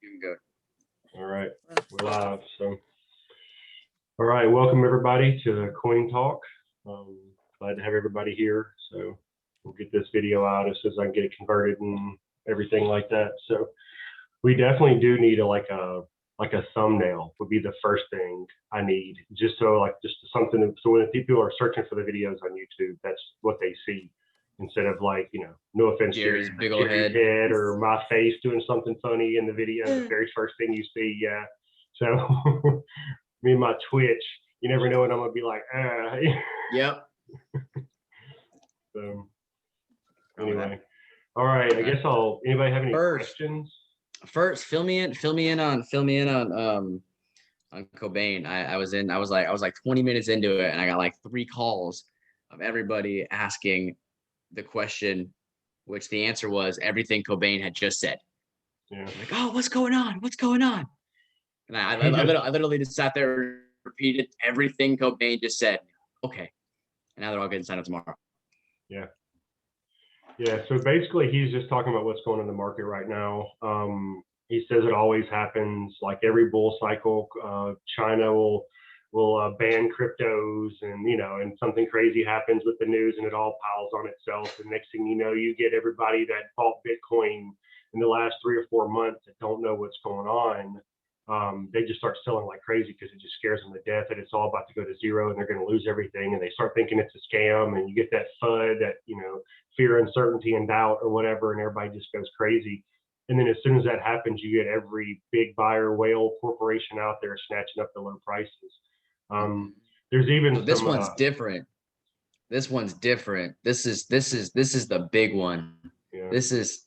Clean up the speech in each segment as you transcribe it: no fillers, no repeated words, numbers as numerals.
Good. All right, we're live. So, all right, welcome everybody to CoinTalk. Glad to have everybody here. So we'll get this video out as soon as I can get it converted and everything like that. So we definitely do need a thumbnail would be the first thing I need, just something so when people are searching for the videos on YouTube, that's what they see. Instead of no offense, Jerry's big old head or my face doing something funny in the video, the very first thing you see. Yeah. So me and my Twitch, you never know when I'm gonna be like, Yep. So anyway, all right. I guess anybody have any questions? First, fill me in on Cobain. I was like 20 minutes into it, and I got like 3 calls of everybody asking the question, which the answer was everything Cobain had just said. Yeah. Like, oh, what's going on? What's going on? And I literally just sat there and repeated everything Cobain just said. Okay. And now they're all getting signed up tomorrow. Yeah. Yeah. So basically he's just talking about what's going on in the market right now. He says it always happens, like every bull cycle, China will ban cryptos, and something crazy happens with the news and it all piles on itself. And next thing you know, you get everybody that bought Bitcoin in the last 3 or 4 months that don't know what's going on. They just start selling like crazy because it just scares them to death that it's all about to go to zero and they're going to lose everything. And they start thinking it's a scam, and you get that FUD, that, fear, uncertainty, and doubt or whatever, and everybody just goes crazy. And then as soon as that happens, you get every big buyer whale corporation out there snatching up the low prices. There's even this one's different. This one's different. This is the big one. Yeah. This is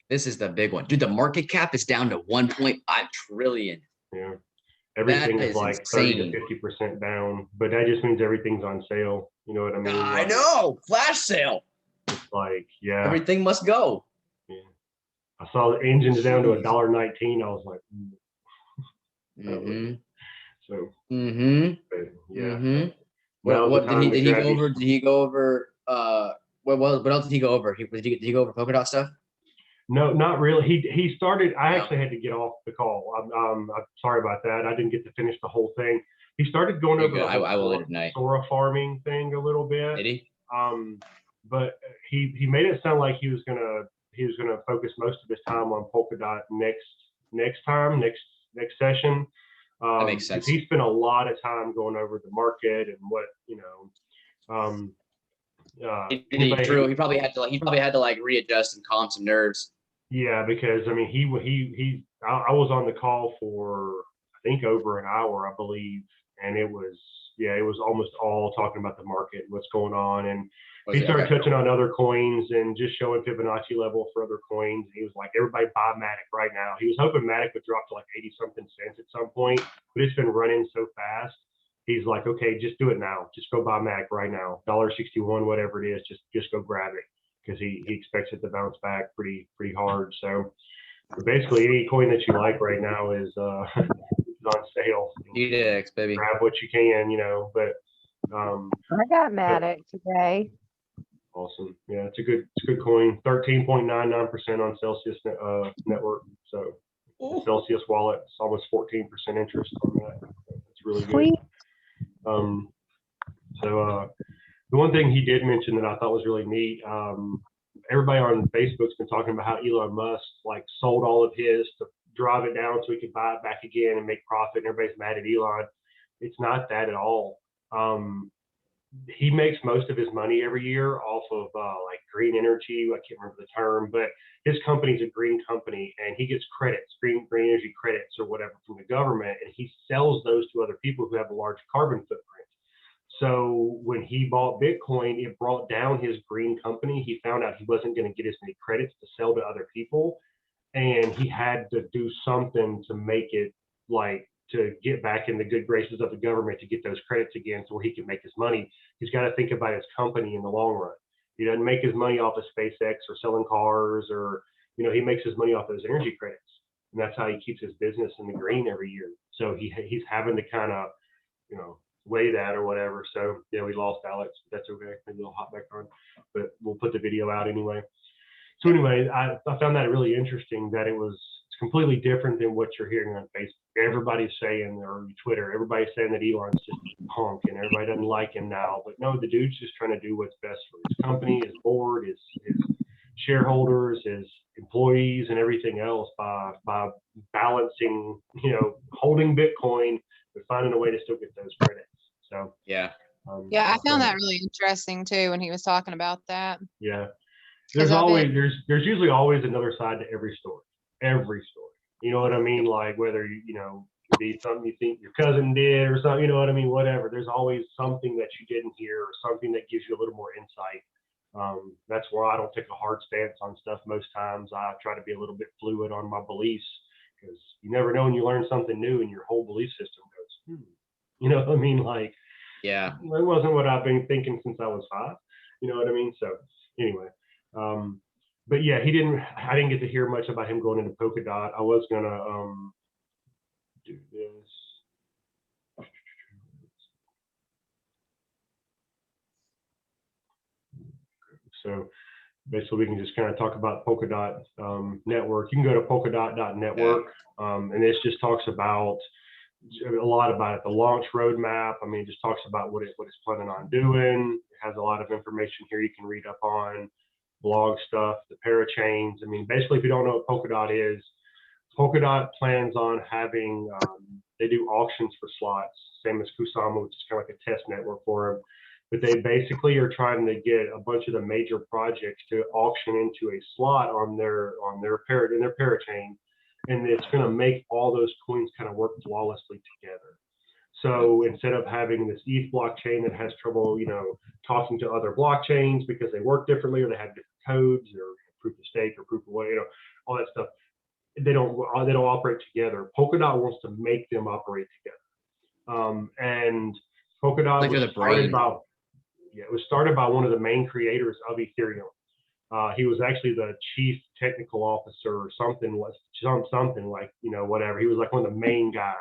the big one, dude. The market cap is down to 1.5 trillion. Yeah, everything is like insane. 30 to 50% down, but that just means everything's on sale. You know what I mean? I know, flash sale. It's like, yeah, everything must go. Yeah, I saw the engines down to $1.19. I was like, So, but, yeah. What did he go over? Did he go over? What else did he go over? Did he go over polka dot stuff? No, not really. He started. I actually had to get off the call. I'm sorry about that. I didn't get to finish the whole thing. He started going over the Sora farming thing a little bit. Did he? But he made it sound like he was gonna focus most of his time on polka dot next session. That makes sense. He spent a lot of time going over the market and what he probably had to readjust and calm some nerves. Yeah, because I mean I was on the call for I think over an hour, I believe, and it was almost all talking about the market and what's going on. And he started touching on other coins and just showing Fibonacci level for other coins. He was like, everybody buy Matic right now. He was hoping Matic would drop to like 80-something cents at some point, but it's been running so fast. He's like, okay, just do it now. Just go buy Matic right now. $1.61, whatever it is, just go grab it, because he expects it to bounce back pretty hard. So basically any coin that you like right now is on sale. EDX, baby. Grab what you can, but I got Matic today. Awesome. Yeah, it's a good coin. 13.99% on Celsius network. So Celsius wallet, it's almost 14% interest on that. It's really good. So the one thing he did mention that I thought was really neat, everybody on Facebook's been talking about how Elon Musk sold all of his to drive it down so he could buy it back again and make profit, and everybody's mad at Elon. It's not that at all. He makes most of his money every year off of green energy. I can't remember the term, but his company's a green company, and he gets credits, green energy credits or whatever from the government, and he sells those to other people who have a large carbon footprint. So when he bought Bitcoin, it brought down his green company. He found out he wasn't going to get as many credits to sell to other people, and he had to do something to make it to get back in the good graces of the government to get those credits again, so where he can make his money. He's got to think about his company in the long run. He doesn't make his money off of SpaceX or selling cars, or he makes his money off of his energy credits, and that's how he keeps his business in the green every year. So he's having to kind of weigh that or whatever. So yeah, we lost Alex, but that's okay. Maybe he'll hop back on, but we'll put the video out anyway. So anyway, I found that really interesting that it's It's completely different than what you're hearing on Facebook. Everybody's saying, or Twitter, everybody's saying that Elon's just a punk and everybody doesn't like him now. But no, the dude's just trying to do what's best for his company, his board, his shareholders, his employees, and everything else by balancing, holding Bitcoin, but finding a way to still get those credits. So Yeah. Yeah, I found that really interesting too when he was talking about that. Yeah. Because There's usually always another side to every story. Every story. You know what I mean? Like whether could be something you think your cousin did or something, you know what I mean? Whatever. There's always something that you didn't hear or something that gives you a little more insight. That's why I don't take a hard stance on stuff most times. I try to be a little bit fluid on my beliefs because you never know when you learn something new and your whole belief system goes, You know what I mean? Like, yeah, it wasn't what I've been thinking since I was 5. You know what I mean? So anyway, but yeah, I didn't get to hear much about him going into Polkadot. I was gonna do this. So basically we can just kind of talk about Polkadot network. You can go to polkadot.network, and this just talks about a lot about it, the launch roadmap. I mean, it just talks about what it's planning on doing. It has a lot of information here you can read up on, blog stuff, the parachains. I mean, basically, if you don't know what Polkadot is, Polkadot plans on having, they do auctions for slots, same as Kusama, which is kind of like a test network for them. But they basically are trying to get a bunch of the major projects to auction into a slot on their parachain, and it's going to make all those coins kind of work flawlessly together. So instead of having this ETH blockchain that has trouble, talking to other blockchains because they work differently or they have different codes or proof of stake or proof of what, all that stuff, they don't operate together. Polkadot wants to make them operate together. And Polkadot was started by one of the main creators of Ethereum. He was actually the chief technical officer or something like, whatever. He was like one of the main guys.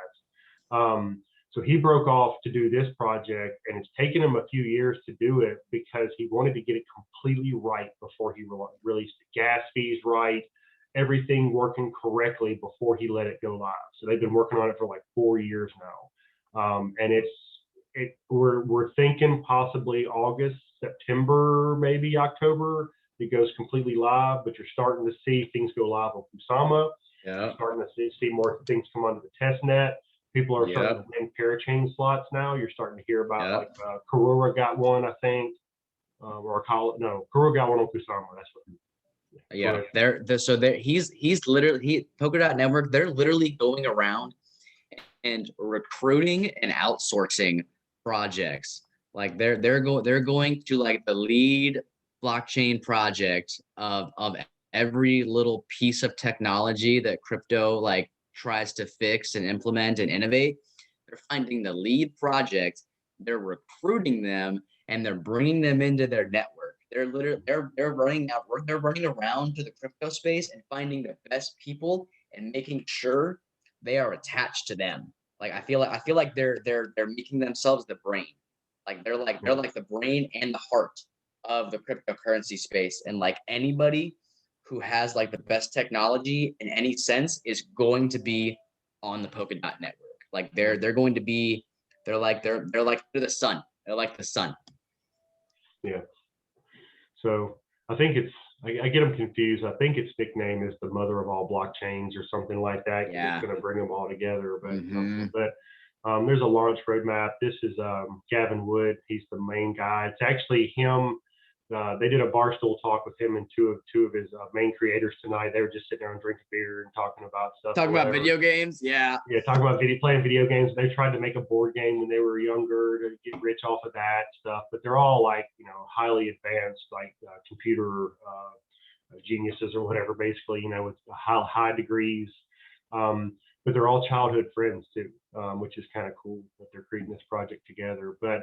So he broke off to do this project, and it's taken him a few years to do it because he wanted to get it completely right before he released the gas fees right, everything working correctly before he let it go live. So they've been working on it for like 4 years now. And we're thinking possibly August, September, maybe October. It goes completely live, but you're starting to see things go live on Kusama. Yeah. You're starting to see more things come onto the test net. People are starting to win parachain slots now. You're starting to hear about like Karura got one, I think, Karura got one on Kusama. That's what. Yeah, he's literally Polkadot Network. They're literally going around and recruiting and outsourcing projects. Like they're going to like the lead blockchain project of every little piece of technology that crypto like tries to fix and implement and innovate. They're finding the lead project, they're recruiting them, and they're bringing them into their network. They're running around to the crypto space and finding the best people and making sure they are attached to them. Like I feel like they're making themselves the brain. Like they're like the brain and the heart of the cryptocurrency space, and like anybody who has like the best technology in any sense is going to be on the Polkadot network. Like they're like the sun. They're like the sun. Yeah. So I think I get them confused. I think its nickname is the mother of all blockchains or something like that. Yeah. It's going to bring them all together. But there's a launch roadmap. This is Gavin Wood. He's the main guy. It's actually him. They did a barstool talk with him and two of his main creators tonight. They were just sitting there and drinking beer and talking about stuff. Talking about video games, yeah. Yeah, talking about playing video games. They tried to make a board game when they were younger to get rich off of that stuff. But they're all like, highly advanced, like computer geniuses or whatever, basically, with high degrees. But they're all childhood friends too, which is kind of cool that they're creating this project together. But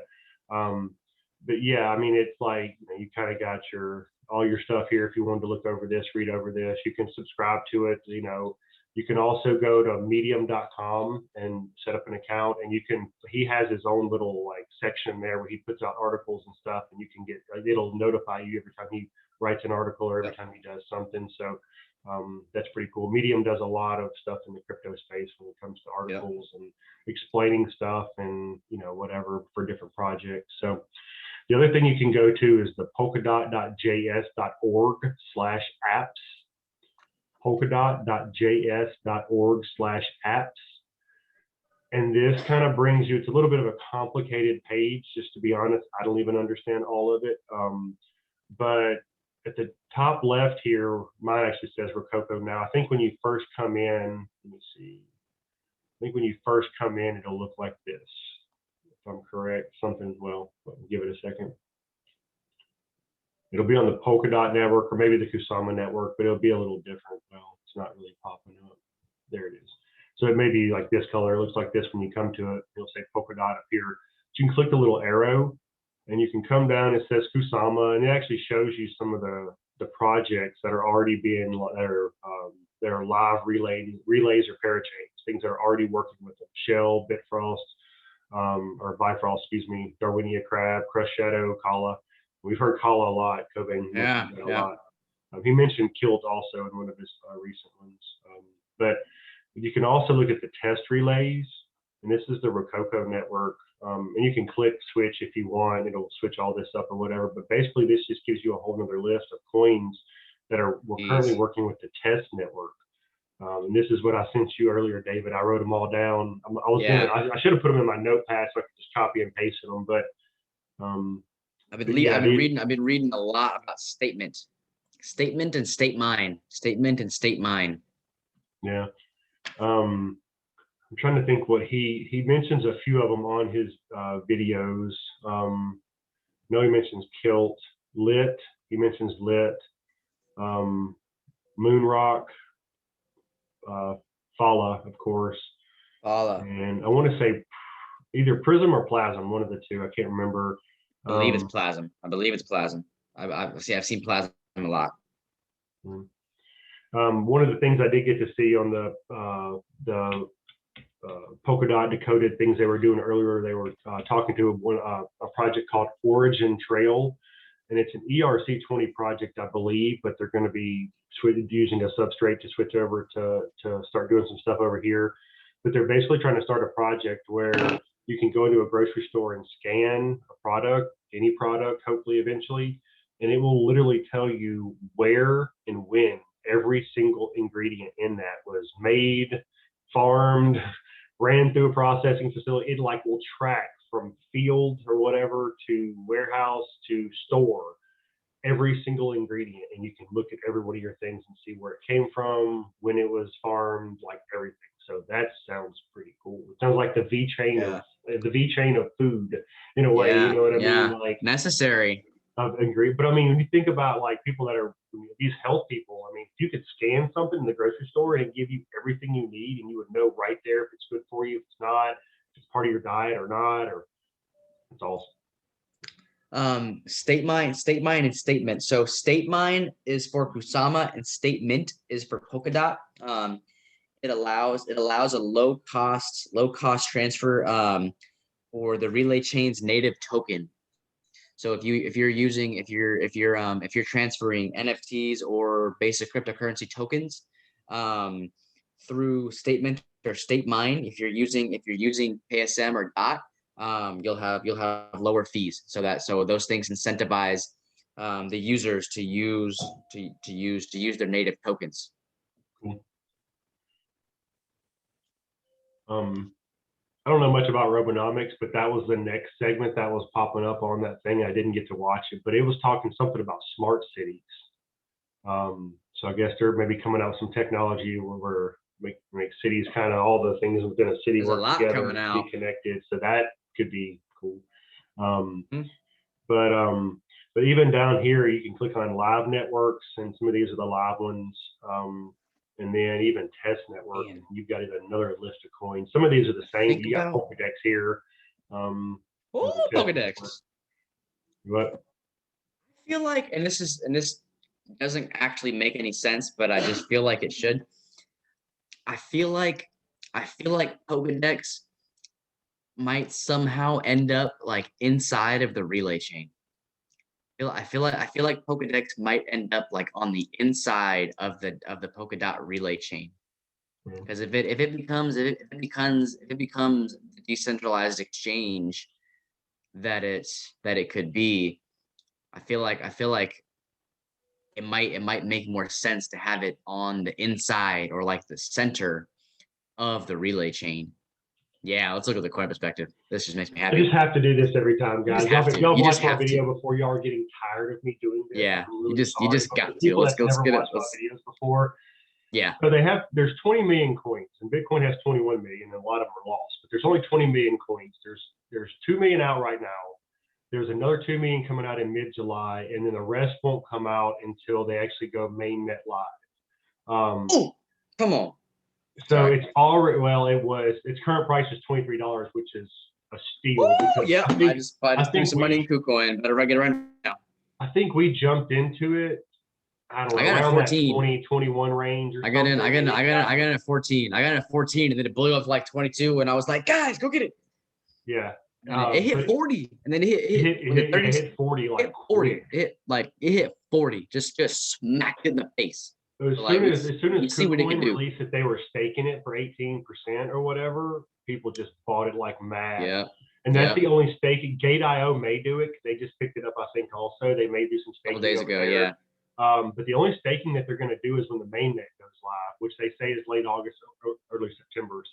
yeah, I mean, it's like, you kind of got all your stuff here. If you wanted to look over this, read over this, you can subscribe to it. You can also go to medium.com and set up an account, and he has his own little like section there where he puts out articles and stuff, and you can it'll notify you every time he writes an article or every time he does something. So That's pretty cool. Medium does a lot of stuff in the crypto space when it comes to articles and explaining stuff and, you know, whatever for different projects. So the other thing you can go to is the polkadot.js.org/apps, polkadot.js.org/apps. And this kind of brings you, it's a little bit of a complicated page, just to be honest. I don't even understand all of it. But at the top left here, mine actually says Rococo now. I think when you first come in, let me see. I think when you first come in, it'll look like this. If I'm correct, something, well, give it a second. It'll be on the Polkadot network or maybe the Kusama network, but it'll be a little different. Well, it's not really popping up. There it is. So it may be like this color. It looks like this when you come to it. It'll say Polkadot up here. So you can click the little arrow and you can come down. It says Kusama, and it actually shows you some of the projects that are already being, that are live relays or parachains, things that are already working with them. Shell, Bitfrost, or Bifrost, excuse me, Darwinia Crab, Crush Shadow, Kala. We've heard Kala a lot. Cobain mentioned that a lot. He mentioned Kilt also in one of his recent ones. But you can also look at the test relays, and this is the Rococo network. And you can click switch if you want. It'll switch all this up or whatever. But basically, this just gives you a whole nother list of coins that we're currently working with the test network. And this is what I sent you earlier, David. I wrote them all down. I should have put them in my notepad so I could just copy and paste them. But I've been reading a lot about statement and state mine. Yeah. I'm trying to think what he mentions a few of them on his videos. No, he mentions Kilt, Lit. He mentions Lit, Moonrock, Fala, of course. Fala. And I want to say either Prism or Plasm, one of the two. I can't remember. I believe it's Plasm. I've seen Plasm a lot. One of the things I did get to see on the Polkadot decoded things they were doing earlier, they were talking to a project called Origin Trail, and it's an ERC20 project, I believe, but they're going to be using a substrate to switch over to start doing some stuff over here. But they're basically trying to start a project where you can go into a grocery store and scan a product, any product, hopefully eventually, and it will literally tell you where and when every single ingredient in that was made, farmed, ran through a processing facility. It like will track from field or whatever to warehouse to store every single ingredient, and you can look at every one of your things and see where it came from, when it was farmed, like everything. So that sounds pretty cool. It sounds like the V chain of food in a way. You know what I mean? Like necessary. Agree. But I mean, when you think about like people that are these health people, I mean, if you could scan something in the grocery store and give you everything you need, and you would know right there if it's good for you, if it's not, if it's part of your diet or not, or it's awesome. State mine, and statement. So state mine is for Kusama and statement is for Polkadot. It allows a low cost transfer for the relay chain's native token. So if you're transferring NFTs or basic cryptocurrency tokens through statement or state mine, if you're using PSM or DOT, you'll have lower fees. So those things incentivize the users to use their native tokens. Cool. I don't know much about Robonomics, but that was the next segment that was popping up on that thing. I didn't get to watch it, but it was talking something about smart cities. So I guess they're maybe coming out with some technology where make cities kind of all the things within a city work together and be connected. So that could be cool. But even down here, you can click on live networks, and some of these are the live ones. And then even test network, you've got another list of coins. Some of these are the same. You got Pokedex here. Pokedex. What? I feel like, and this doesn't actually make any sense, but I just feel like it should. I feel like Pokedex might somehow end up like inside of the relay chain. I feel like Pokedex might end up like on the inside of the Polkadot relay chain. Because if it becomes the decentralized exchange that it could be, I feel like it might make more sense to have it on the inside or like the center of the relay chain. Yeah, let's look at the coin perspective. This just makes me I happy. just have to do this every time, You guys. just have If to. y'all You just watch my have to. video before, y'all are getting tired of me doing this. Yeah, I'm really you sorry, just but got for to. people Let's that never get it. watched my videos before, Yeah. so there's 20 million coins, and Bitcoin has 21 million, and a lot of them are lost. But there's only 20 million coins. There's 2 million out right now. There's another 2 million coming out in mid-July, and then the rest won't come out until they actually go mainnet live. Oh, come on. So Sorry. it's already, well, its current price is $23, which is a steal. Oh, yeah. I just threw some money in KuCoin. Better get it right now. I think we jumped into it. I don't know, I got it around at 14. that 20, 21 range or I got something. in at 14. I got in at 14, and then it blew up to like 22, and I was like, guys, go get it. Yeah. And it hit 40, and then it hit 40 like hit 40. quick. It hit 40. Just smacked it in the face. As Like, soon as see what it can KuCoin do. released that they were staking it for 18% or whatever, people just bought it like mad. Yeah. And that's Yeah. the only staking. Gate.io may do it because they just picked it up, I think, also. They may do some A staking couple days over ago, there. yeah. But the only staking that they're going to do is when the mainnet goes live, which they say is late August or early September.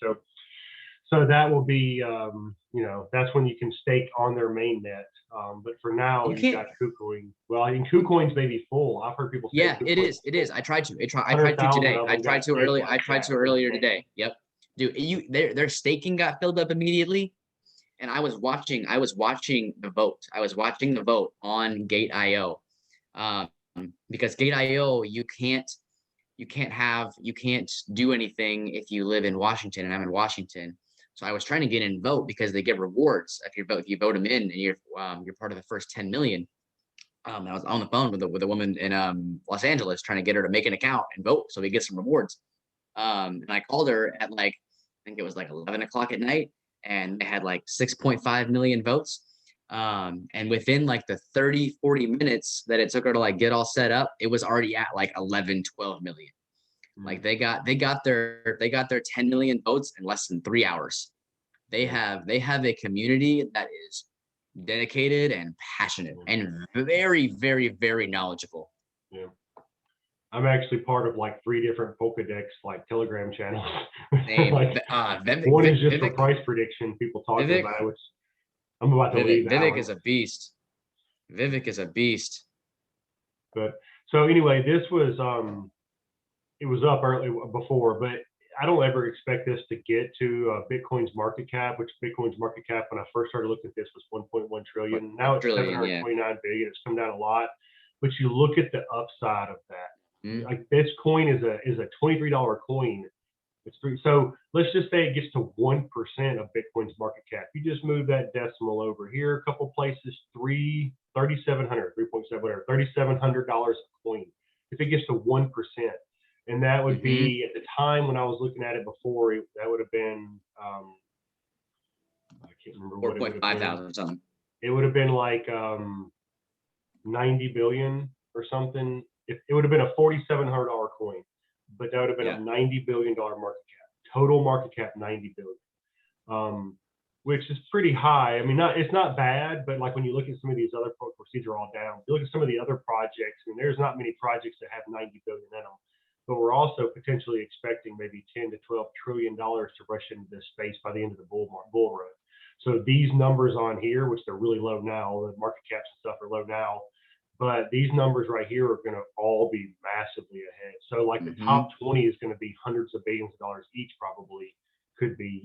So that will be, that's when you can stake on their mainnet. But for now, you've got KuCoin. Well, I mean, KuCoin's maybe full. I've heard people say. Yeah, it is. It is. I tried to. I tried to today. I tried to early. I tried to earlier today. Yep. Dude, their staking got filled up immediately, and I was watching the vote. I was watching the vote on Gate.io, because Gate.io you can't do anything if you live in Washington, and I'm in Washington. So I was trying to get in vote because they give rewards if you vote them in, and you're part of the first 10 million. I was on the phone with a woman in Los Angeles trying to get her to make an account and vote so we get some rewards. And I called her at like, I think it was like 11 o'clock at night, and they had like 6.5 million votes. And within like the 30-40 minutes that it took her to like get all set up, it was already at like 11-12 million. Like they got their 10 million votes in less than 3 hours. They have a community that is dedicated and passionate and very, very, very knowledgeable. Yeah. I'm actually part of like 3 different Pokedex like Telegram channels. Like, one is just for price prediction, people talking about it, which I'm about to leave. Vivek is a beast. Vivek is a beast. But so anyway, this was it was up early before, but I don't ever expect this to get to Bitcoin's market cap, which Bitcoin's market cap when I first started looking at this was 1.1 trillion. Now it's 729 billion. It's come down a lot, but you look at the upside of that. Like this coin is a $23 coin. So let's just say it gets to 1% of Bitcoin's market cap. You just move that decimal over here a couple places, $3,700 a coin. If it gets to 1%, and that would be at the time when I was looking at it before, that would have been I can't remember what it would have been. 4,500 something. It would have been like 90 billion or something. It would have been a $4,700 coin, but that would have been a $90 billion market cap. Total market cap 90 billion, which is pretty high. I mean, it's not bad, but like when you look at some of these other projects, these are all down. If you look at some of the other projects, I mean, there's not many projects that have 90 billion in them. But we're also potentially expecting maybe 10 to 12 trillion dollars to rush into this space by the end of the bull run. So these numbers on here, which they're really low now, the market caps and stuff are low now, but these numbers right here are going to all be massively ahead. So like the top 20 is going to be hundreds of billions of dollars each, probably could be,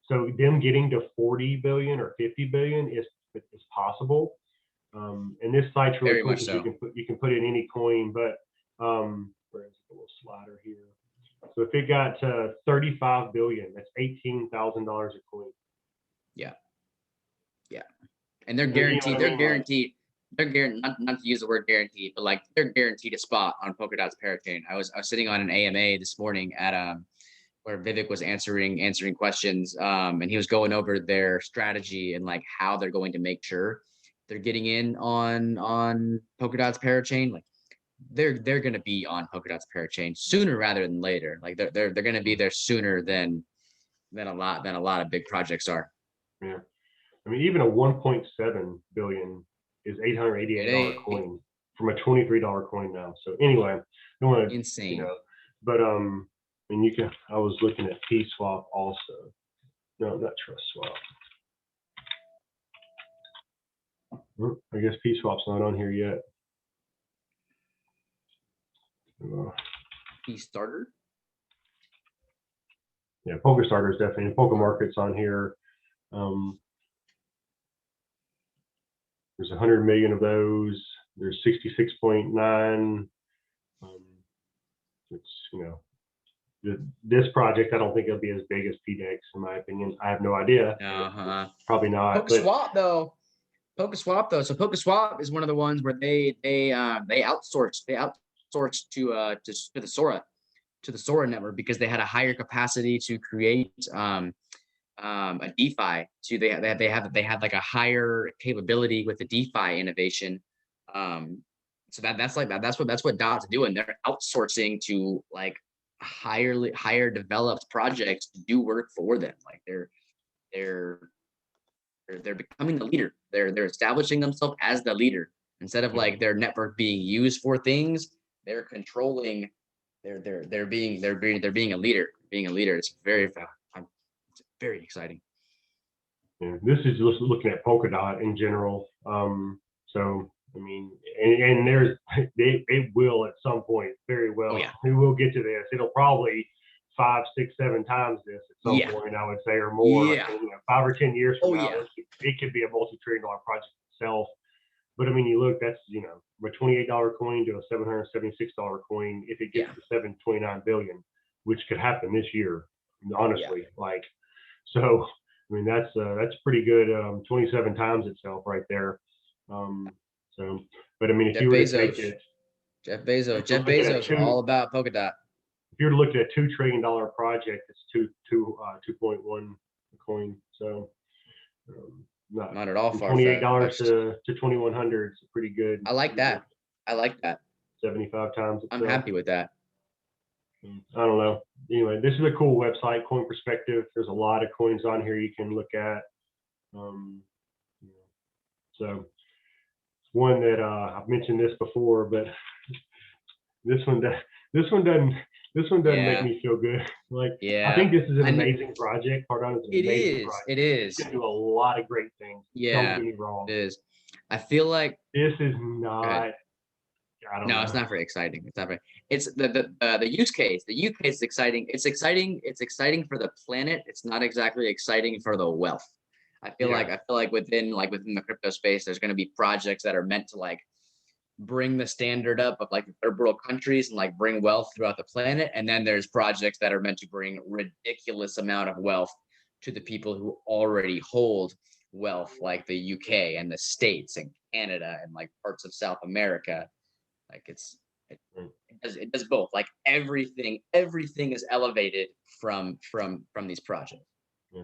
so them getting to 40 billion or 50 billion is possible. And this site's really cool because you can put in any coin, but where's the little slider here? So if it got to 35 billion, that's $18,000 a coin. Yeah. And they're guaranteed, not to use the word guaranteed, but like they're guaranteed a spot on Polkadot's parachain. I was sitting on an AMA this morning at where Vivek was answering questions, and he was going over their strategy and like how they're going to make sure they're getting in on Polkadot's parachain. Like they're going to be on Polkadot's parachain sooner rather than later. Like they're going to be there sooner than a lot of big projects are. Yeah. I mean, even a 1.7 billion is $888 coin from a $23 coin now. So anyway, don't want to, Insane. you know, but and you can. I was looking at P-Swap also. No, not Trust Swap. I guess P-Swap's not on here yet. P-Starter. Yeah, Polka Starter is definitely. Polka Market's on here. There's 100 million of those. There's 66.9. It's, you know, this project, I don't think it'll be as big as PDEX in my opinion. I have no idea. Probably not. PokaSwap though. So PokaSwap is one of the ones where they outsourced to the Sora network because they had a higher capacity to create a DeFi. They had like a higher capability with the DeFi innovation. So that's what Dot's doing. They're outsourcing to like higher developed projects to do work for them. Like they're becoming the leader. They're establishing themselves as the leader instead of like their network being used for things. They're controlling. They're being a leader. Being a leader. It's very exciting. Yeah, this is just looking at Polkadot in general. So I mean, and there's they will at some point very well. Oh, yeah. We will get to this. It'll probably 5, 6, 7 times this at some point, I would say, or more. Yeah. And, you know, 5 or 10 years from now, yeah. it could be a multi-trillion-dollar project itself. But I mean, you look, that's, you know, from a $28 coin to a $776 coin. If it gets to 729 billion, which could happen this year, honestly, like, so. I mean, that's pretty good. 27 times itself right there. So, but I mean, if you were to take it, Jeff Bezos, all about Polkadot. If you're looking at $2 trillion project, it's 2.1 coin. So, not at all far. $28 to 2,100 is pretty good. I like that. 75 times. I'm happy with that. I don't know. Anyway, this is a cool website, Coin Perspective. There's a lot of coins on here you can look at. So one that I've mentioned this before, but this one doesn't make me feel good. Like, I think this is an amazing project. Cardano is an amazing project. It is. It's going to do a lot of great things. Yeah. Don't get me wrong. It is. I feel like this is not. No, it's not very exciting. It's not very. It's the use case. The use case is exciting. It's exciting. It's exciting for the planet. It's not exactly exciting for the wealth. I feel like within the crypto space, there's going to be projects that are meant to like bring the standard up of like third world countries and like bring wealth throughout the planet. And then there's projects that are meant to bring ridiculous amount of wealth to the people who already hold wealth, like the UK and the States and Canada and like parts of South America. Like it does both. Like everything is elevated from these projects. Yeah.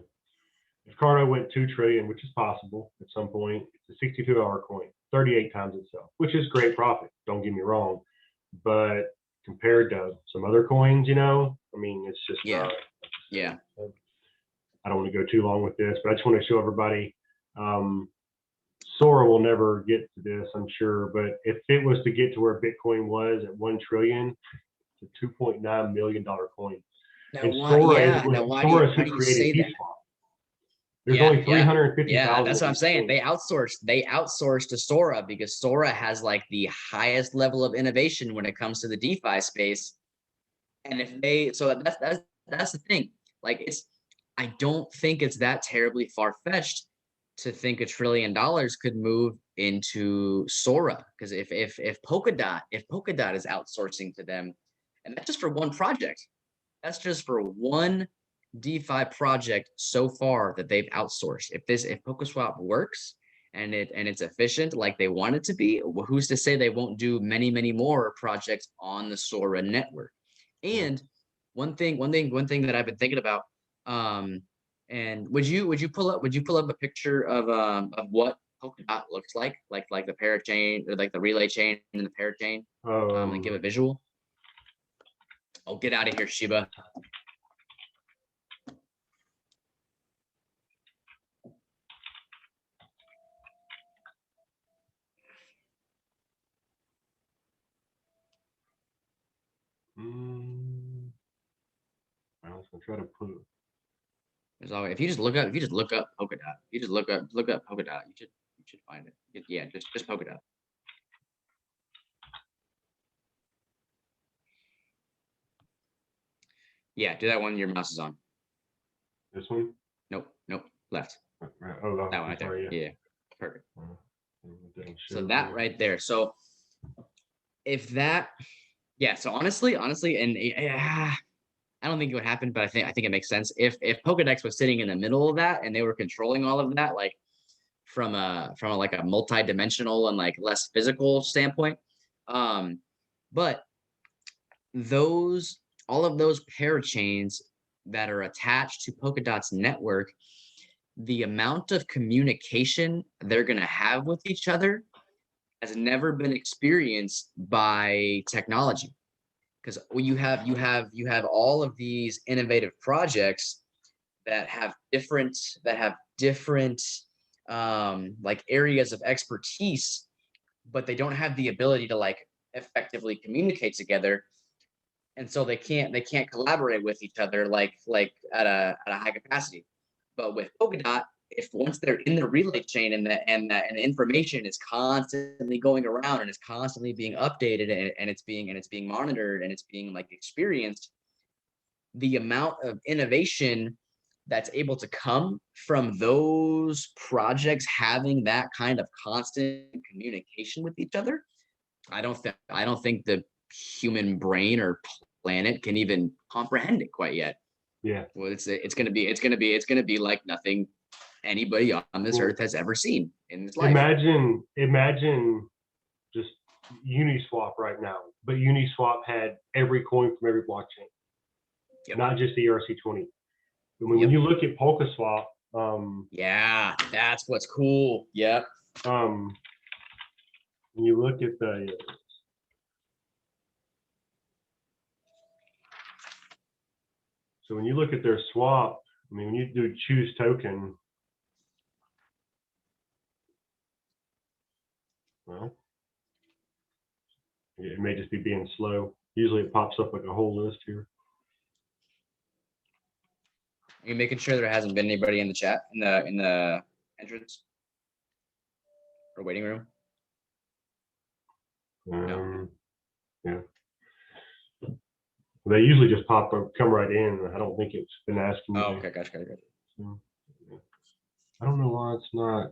If Cardano went 2 trillion, which is possible at some point, it's a $62 coin, 38 times itself, which is great profit. Don't get me wrong, but compared to some other coins, you know, I mean, it's just I don't want to go too long with this, but I just want to show everybody. Sora will never get to this, I'm sure, but if it was to get to where Bitcoin was at 1 trillion, it's a $2.9 million coin. Now, and Sora who created P-Swap. There's only 350,000. Yeah, that's what I'm saying. They outsourced to Sora because Sora has like the highest level of innovation when it comes to the DeFi space. And that's the thing. Like I don't think it's that terribly far-fetched to think $1 trillion could move into Sora, because if Polkadot is outsourcing to them, and that's just for one project, that's just for one DeFi project so far that they've outsourced. If PokaSwap works and it's efficient like they want it to be, who's to say they won't do many more projects on the Sora network? And one thing that I've been thinking about, and would you pull up a picture of what Polkadot looks like the parachain, or like the relay chain and the parachain, and give a visual. Oh, get out of here, Shiba. I was gonna try to put. There's always, if you just look up Polkadot, you just look up Polkadot, you should find it. Yeah, just Polkadot. Yeah, do that one your mouse is on. This one? Nope, left. Oh, That one right there. sorry, Yeah, perfect. So So that right there. So if that, yeah. So honestly, and I don't think it would happen, but I think it makes sense if Pokedex was sitting in the middle of that and they were controlling all of that, like from a like a multi-dimensional and like less physical standpoint. But all of those parachains that are attached to Polkadot's network, the amount of communication they're going to have with each other has never been experienced by technology. Because you have all of these innovative projects that have different like areas of expertise, but they don't have the ability to like effectively communicate together, and so they can't collaborate with each other like at a high capacity. But with Polkadot, if once they're in the relay chain and the information is constantly going around and it's constantly being updated and it's being monitored and it's being like experienced, the amount of innovation that's able to come from those projects having that kind of constant communication with each other, I don't think the human brain or planet can even comprehend it quite yet. Yeah. Well, it's gonna be like nothing anybody on this earth has ever seen in this life. Imagine just Uniswap right now, but Uniswap had every coin from every blockchain, not just the ERC20. When you look at PolkaSwap, yeah, that's what's cool. Yep. When you look at when you look at their swap, I mean, when you do choose token, well, it may just be being slow. Usually it pops up like a whole list here. Are you making sure there hasn't been anybody in the chat in the entrance or waiting room? No. Yeah. They usually just pop up, come right in. I don't think it's been asking. Oh, okay, gotcha. So, I don't know why it's not.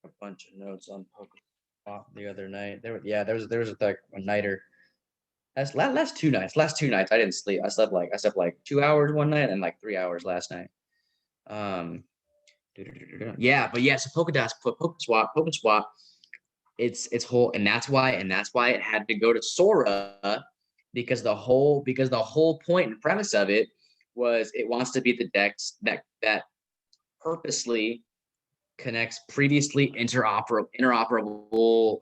A bunch of notes on Pokemon the other night. There was like a nighter. Last two nights I didn't sleep. I slept like 2 hours one night and like 3 hours last night. Yeah, but yeah, so PokeSwap, it's whole, and that's why it had to go to Sora, because the whole point and premise of it was it wants to be the DEX that purposely connects previously interoperable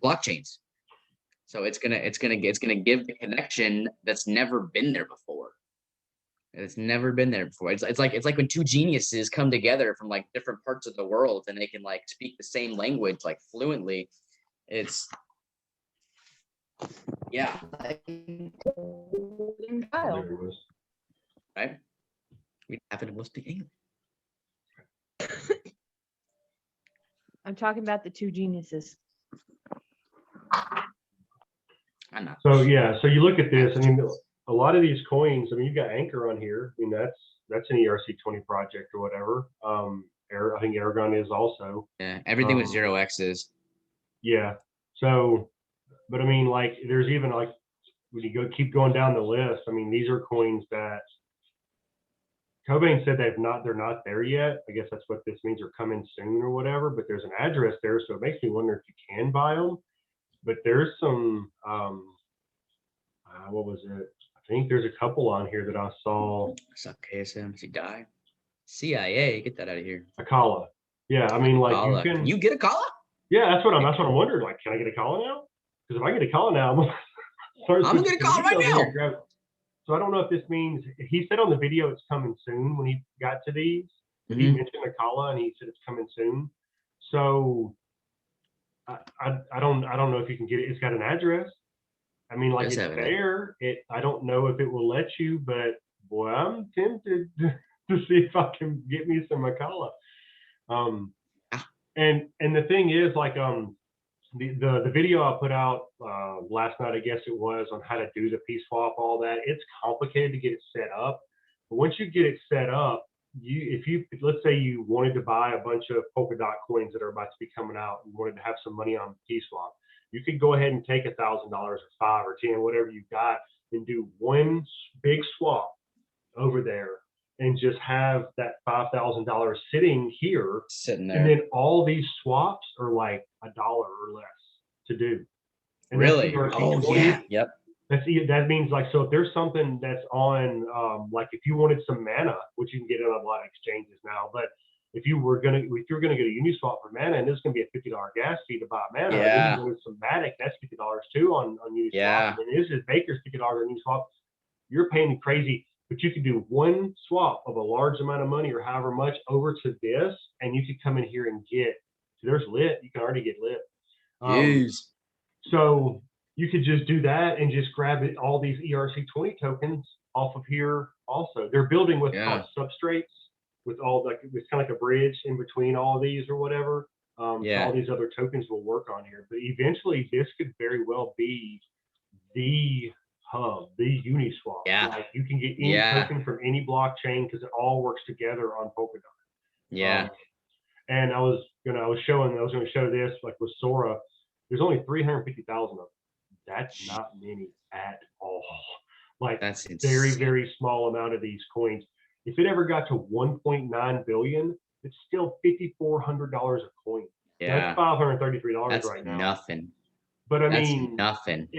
blockchains. So it's gonna give the connection that's never been there before. It's never been there before. It's like when two geniuses come together from like different parts of the world and they can like speak the same language like fluently. It's yeah. There it was. Right? We happen to both speak English. I'm talking about the two geniuses. I'm not. So yeah, so you look at this. I mean, a lot of these coins. I mean, you've got Anchor on here. I mean, that's an ERC20 project or whatever. I think Aragon is also. Yeah, everything with 0x's. Yeah. So, but I mean, like, there's even like when you keep going down the list. I mean, these are coins that Cobain said they're not there yet. I guess that's what this means. They're coming soon or whatever. But there's an address there, so it makes me wonder if you can buy them. But there's some, what was it? I think there's a couple on here that I saw. Suck KSM. Does he die? CIA, get that out of here. A Kala. Yeah, I mean, like Kala. Can you get a Kala? Yeah, that's what I'm wondering. Like, can I get a Kala now? Because if I get a Kala now, I'm gonna get a Kala right now. So I don't know if this means he said on the video it's coming soon when he got to these. He mentioned a Kala and he said it's coming soon. So I don't know if you can get it. It's got an address. I mean, like, it's there. I don't know if it will let you, but boy, I'm tempted to see if I can get me some Akala. And the thing is, like, the video I put out last night, I guess it was, on how to do the P swap, all that. It's complicated to get it set up, but once you get it set up, let's say you wanted to buy a bunch of polka dot coins that are about to be coming out and wanted to have some money on P swap, you could go ahead and take $1,000 or $5 or 10, whatever you've got, and do one big swap over there and just have that $5,000 sitting here. Sitting there. And then all these swaps are like $1 or less to do. And really? Oh, yeah. Yep. That means, like, so if there's something that's on, like, if you wanted some mana, which you can get on a lot of exchanges now, but if you're gonna get a Uniswap for mana, and there's gonna be a $50 gas fee to buy mana, then you wanted some Matic, that's $50 too on Uniswap. Yeah. And this is Baker's $50 on Uniswap. You're paying crazy, but you could do one swap of a large amount of money or however much over to this, and you could come in here and get. So there's lit. You can already get lit. So you could just do that and just grab all these ERC20 tokens off of here. Also, they're building with substrates, with all, like, it's kind of like a bridge in between all of these or whatever. So all these other tokens will work on here, but eventually this could very well be the hub, the Uniswap. Yeah. Like, you can get any token from any blockchain because it all works together on Polkadot. Yeah. And I was gonna show this, like, with Sora. There's only 350,000 of them. That's not many at all. Like, that's very, very small amount of these coins. If it ever got to 1.9 billion, it's still $5,400 a coin. Yeah. That's $533 right now. Nothing. But I that's mean, nothing.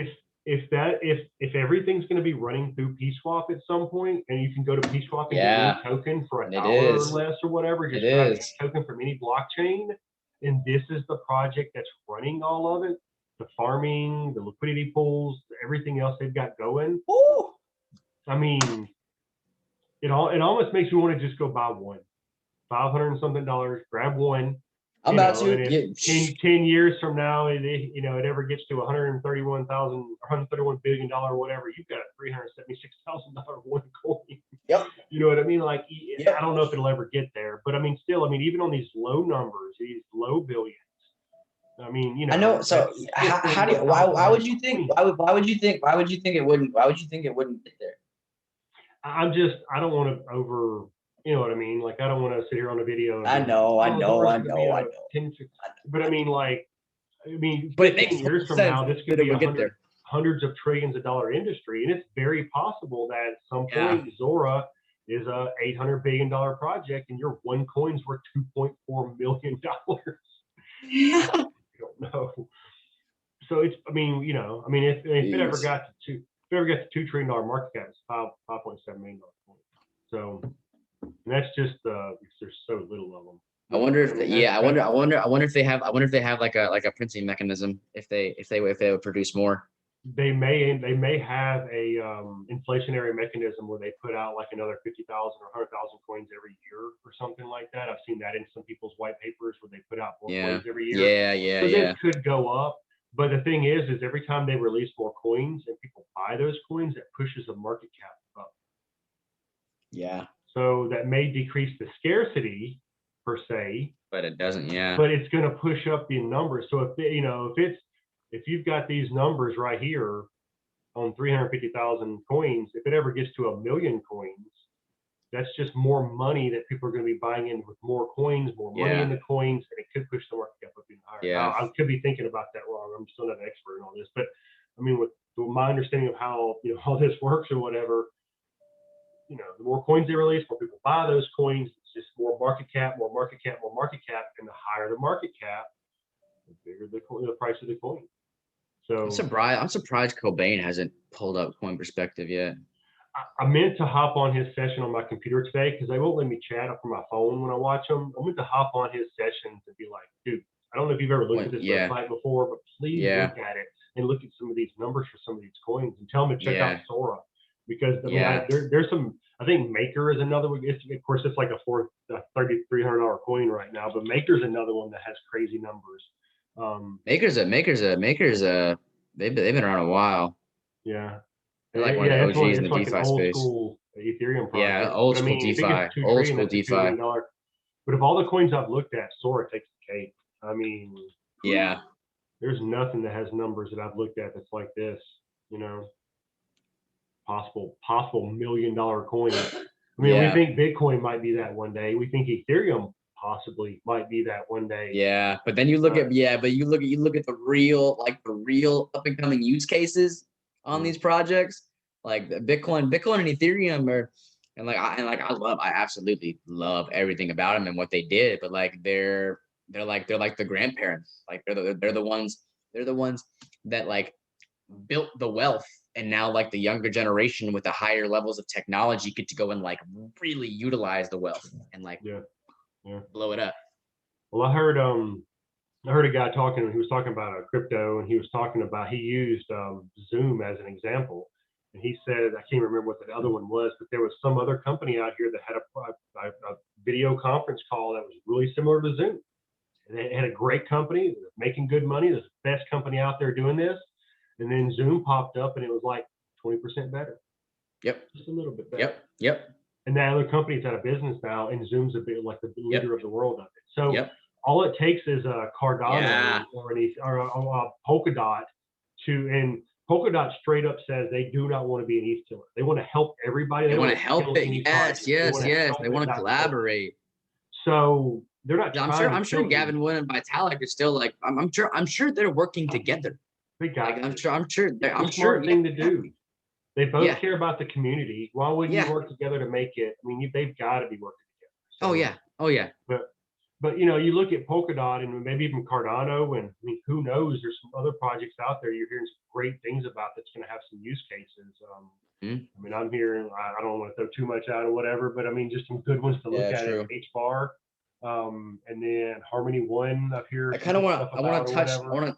If everything's going to be running through PSwap at some point, and you can go to PSwap and get any token for $1 or less or whatever, just grab a token from any blockchain, and this is the project that's running all of it, the farming, the liquidity pools, everything else they've got going. Ooh. I mean, it almost makes me want to just go buy one. $500 and something, grab one. I'm about to. And if 10 years from now, it ever gets to $131 billion or whatever, you've got a $376,000 one coin. Yep. You know what I mean? Like, I don't know if it'll ever get there, but I mean, still, even on these low numbers, these low billions, I mean, I know. So why would you think it wouldn't get there? I don't want to over. You know what I mean? Like, I don't want to sit here on a video. I know. But I mean, but it makes 10 years from now, this could be hundreds of trillions of dollar industry, and it's very possible that at some point Zora is a $800 billion project, and your one coin's worth $2.4 million. I don't know. So it's, if it ever got to $2 trillion market cap, it's $5.7 million coin. So. And that's just there's so little of them. I wonder if I wonder if they have like a printing mechanism if they would produce more. They may have a inflationary mechanism where they put out like another 50,000 or 100,000 coins every year or something like that. I've seen that in some people's white papers where they put out more coins every year. So it could go up. But the thing is every time they release more coins and people buy those coins, it pushes the market cap up. Yeah. So that may decrease the scarcity per se, but it doesn't. Yeah. But it's going to push up the numbers. So if you've got these numbers right here on 350,000 coins, if it ever gets to 1 million coins, that's just more money that people are going to be buying in with more coins, more money in the coins, and it could push the market cap up even higher. Yeah. Now, I could be thinking about that wrong. I'm still not an expert in all this, but I mean, with my understanding of how all this works or whatever. The more coins they release, more people buy those coins. It's just more market cap, and the higher the market cap, the bigger the price of the coin. So I'm surprised Cobain hasn't pulled up Coin Perspective yet. I meant to hop on his session on my computer today because they won't let me chat from my phone when I watch them. I meant to hop on his sessions and be like, dude, I don't know if you've ever looked at this website before, but please look at it and look at some of these numbers for some of these coins and tell them to check out Sora. Because I mean, there's some. I think Maker is another one. Of course, it's like a $3,300 coin right now, but Maker's another one that has crazy numbers. Maker's they've been around a while. Yeah, they're like one of the OGs in the DeFi space. School Ethereum project. Yeah, old school DeFi. Old school DeFi. But of all the coins I've looked at, Sora takes the cake. I mean, yeah, there's nothing that has numbers that I've looked at that's like this. You know. Possible $1 million coin. I mean, we think Bitcoin might be that one day. We think Ethereum possibly might be that one day. Yeah, but then you look at you look at the real up and coming use cases on these projects, like Bitcoin and Ethereum are, I absolutely love everything about them and what they did, but like they're like the grandparents, like they're the ones that like built the wealth. And now like the younger generation with the higher levels of technology get to go and like really utilize the wealth and like blow it up. Well, I heard a guy talking, he was talking about a crypto, and he was talking about, he used Zoom as an example. And he said, I can't remember what the other one was, but there was some other company out here that had a video conference call that was really similar to Zoom. And they had a great company, making good money, the best company out there doing this. And then Zoom popped up and it was like 20% better. Yep. Just a little bit better. Yep. And that other company's out of business now, and Zoom's a bit like the leader of the world of it. So all it takes is a Cardano or a Polkadot and Polkadot straight up says they do not want to be an ETH killer. They want to help everybody. They want to help it. Yes. They want to collaborate. So they're not. I'm sure Gavin Wood and Vitalik are still like. I'm sure they're working together. They got. Like, I'm sure. Thing to do. They both care about the community. Why would you work together to make it? I mean, they've got to be working together. So, oh yeah. But you know, you look at Polkadot and maybe even Cardano, and I mean, who knows? There's some other projects out there you're hearing some great things about that's going to have some use cases. I mean, I'm hearing, I don't want to throw too much out or whatever, but I mean, just some good ones to look at. HBAR, and then Harmony One up here. I want to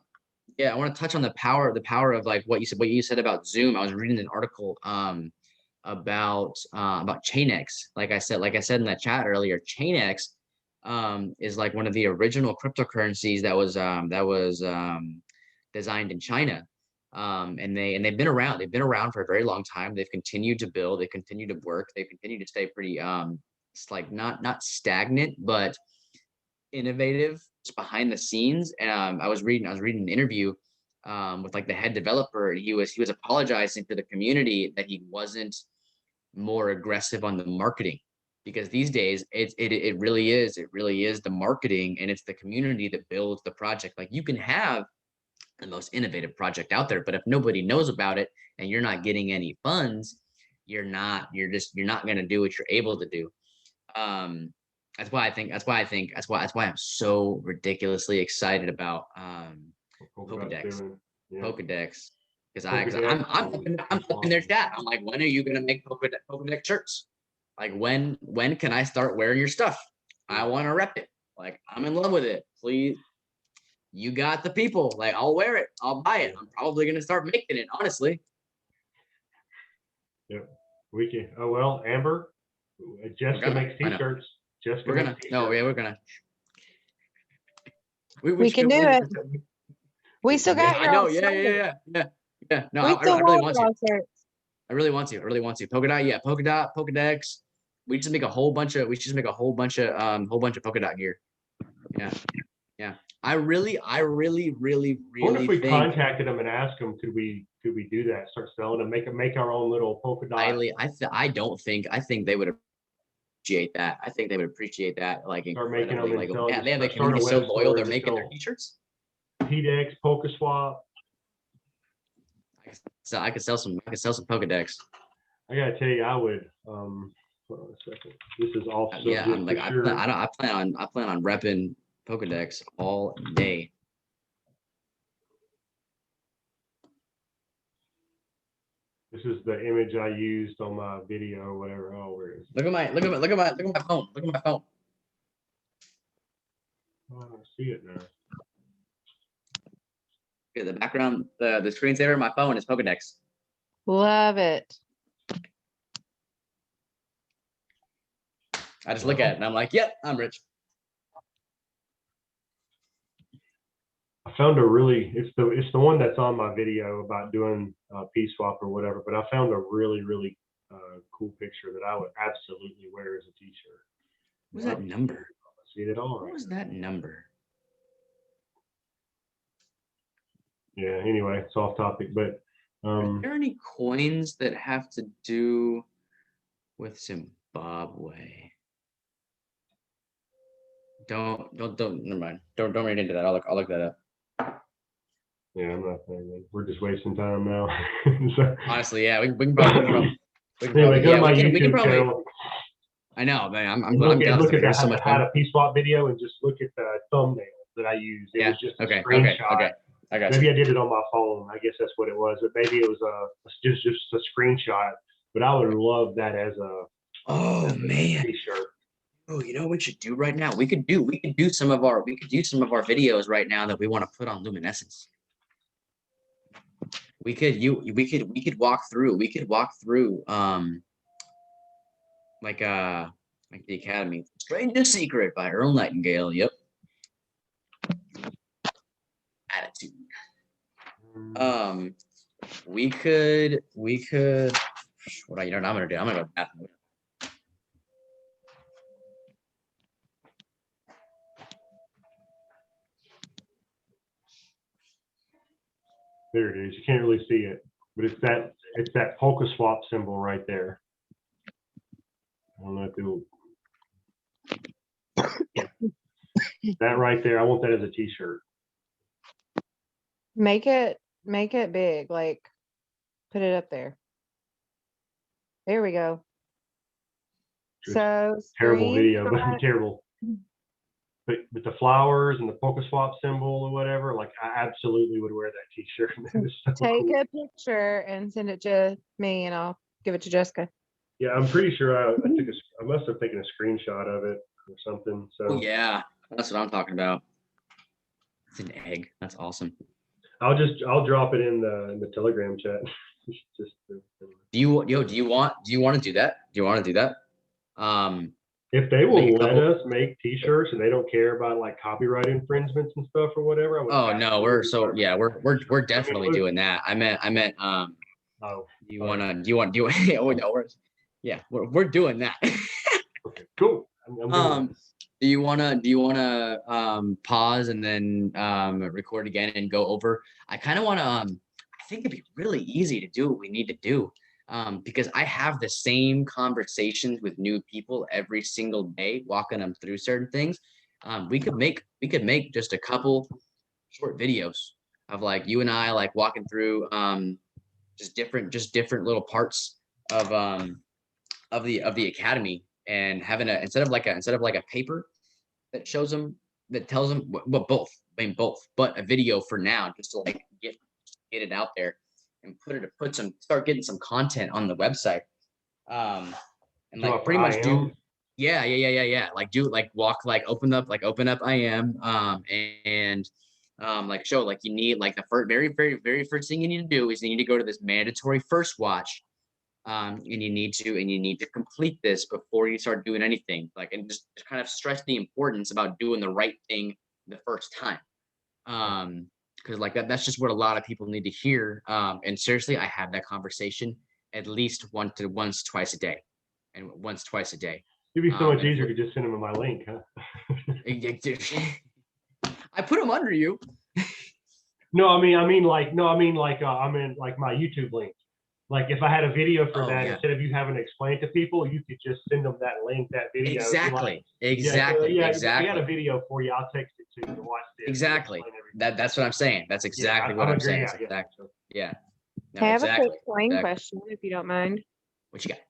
touch on the power of like what you said about Zoom. I was reading an article about Chainx. Like I said in that chat earlier, Chainx is like one of the original cryptocurrencies that was designed in China. And they've been around. They've been around for a very long time. They've continued to build. They continue to work. They continue to stay pretty it's like not stagnant, but innovative behind the scenes. And I was reading an interview with like the head developer. He was apologizing to the community that he wasn't more aggressive on the marketing, because these days it really is the marketing, and it's the community that builds the project. Like, you can have the most innovative project out there, but if nobody knows about it and you're not getting any funds, you're not going to do what you're able to do. That's why I'm so ridiculously excited about Pokedex. Pokedex, because I'm up in their chat. I'm like, when are you gonna make Pokedex shirts? Like, when can I start wearing your stuff? I want to rep it. Like, I'm in love with it. Please, you got the people. Like, I'll wear it. I'll buy it. I'm probably gonna start making it, honestly. Yeah, we can. Oh well, Amber. Jessica makes t-shirts. We're gonna. We can do it. We still got your. I know. Yeah. No, I really want to. I really want to. Polkadot, Pokedex. We just make a whole bunch of Polkadot gear. Yeah. I really wonder if we contacted them and asked them, could we do that? Start selling and make our own little Polkadot. I think they would appreciate that. I think they would appreciate that. Like, start making them. Like, they have the community so loyal. They're making their t-shirts. PDEX, PokeSwap. So I could sell some Pokedex. I gotta tell you, I would. Hold on a second. This is all. I plan on repping Pokedex all day. This is the image I used on my video or whatever. Oh, where is it? Look at my phone. Look at my phone. Oh, I don't see it now. Okay, the background, the screensaver of my phone is Pokedex. Love it. I just look at it and I'm like, yep, I'm rich. I found a really, it's the one that's on my video about doing P-swap or whatever, but I found a really cool picture that I would absolutely wear as a t-shirt. What was that number? I see it all. What was that number? Yeah, anyway, it's off topic, but Are there any coins that have to do with Zimbabwe? Don't, never mind. Don't read into that. I'll look that up. yeah, I'm not saying we're just wasting time now. So, Honestly, yeah, we can probably, anyway, go to my we can YouTube probably, channel. I know, man. I'm Look glad at there's so the much how fun. to P-swap video and just look at the thumbnail that I used. It Yeah. was just a Okay. screenshot. I got Maybe you. I did it on my phone. I guess that's what it was. But maybe it was just a screenshot. But I would love that as a Oh man. t-shirt. Oh, you know what we should do right now? We could do some of our videos right now that we want to put on Luminescence. We could walk through like the Academy. Strangest Secret by Earl Nightingale. Yep. Attitude. We could what you know what I'm gonna do? I'm gonna go to the bathroom. There it is. You can't really see it, but it's that polka swap symbol right there. I don't know if it'll. That right there. I want that as a t-shirt. Make it big, like put it up there. There we go. Just So terrible video, but screenshot- terrible. But with the flowers and the polka swap symbol or whatever, like I absolutely would wear that t-shirt. That is so take cool. a picture and send it to me and I'll give it to Jessica. Yeah, I'm pretty sure I must have taken a screenshot of it or something. So Oh yeah, that's what I'm talking about. It's an egg. That's awesome. I'll drop it in the Telegram chat. Just Do you want to do that? Do you want to do that? if they will Make a let couple- us make t-shirts and they don't care about like copyright infringements and stuff or whatever. I would Oh no, we're absolutely definitely doing that. I meant oh, do you want oh no, we're doing that. okay, cool. I'm doing Do you wanna pause and then record again and go over? I kind of want to I think it'd be really easy to do what we need to do because I have the same conversations with new people every single day, walking them through certain things. We could make just a couple short videos of like you and I like walking through just different little parts of the academy and having instead of like a paper that shows them that tells them both but a video for now just to like get it out there and start getting some content on the website and like pretty much do like do like walk like open up I am and like show like you need like the very first thing you need to do is you need to go to this mandatory first watch and you need to complete this before you start doing anything like and just kind of stress the importance about doing the right thing the first time because like that's just what a lot of people need to hear and seriously I have that conversation at least once twice a day It'd be so much easier to just send them my link, huh? I put them under you. I mean like my YouTube link. Like if I had a video for that, instead of you having to explain to people, you could just send them that link, that video. Exactly. I got a video for you. I'll text it to you to watch this. Exactly. That's what I'm saying. That's exactly what I'm saying. Yeah. No, I have exactly. a quick coin question, if you don't mind. What you got?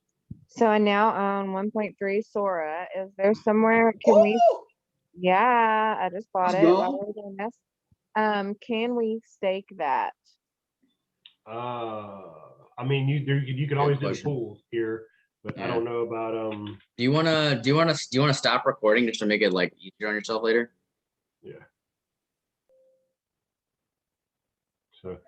So I now own 1.3 Sora. Is there somewhere we? Yeah, I just bought it while we were doing this. Can we stake that? I mean, you can always do the question. pool here, but I Yeah. don't know about Do you wanna stop recording just to make it like easier on yourself later? yeah. So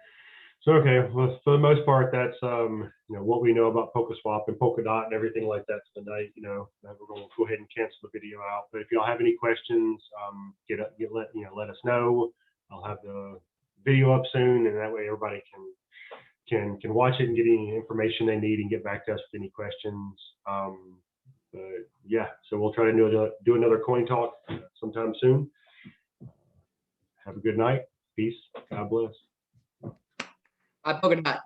okay, well, for the most part, that's what we know about PokeSwap and Polkadot and everything like that tonight. That we're going to go ahead and cancel the video out. But if y'all have any questions, let us know. I'll have the video up soon, and that way everybody can watch it and get any information they need and get back to us with any questions. But yeah, so we'll try to do another coin talk sometime soon. Have a good night. Peace. God bless. Polkadot.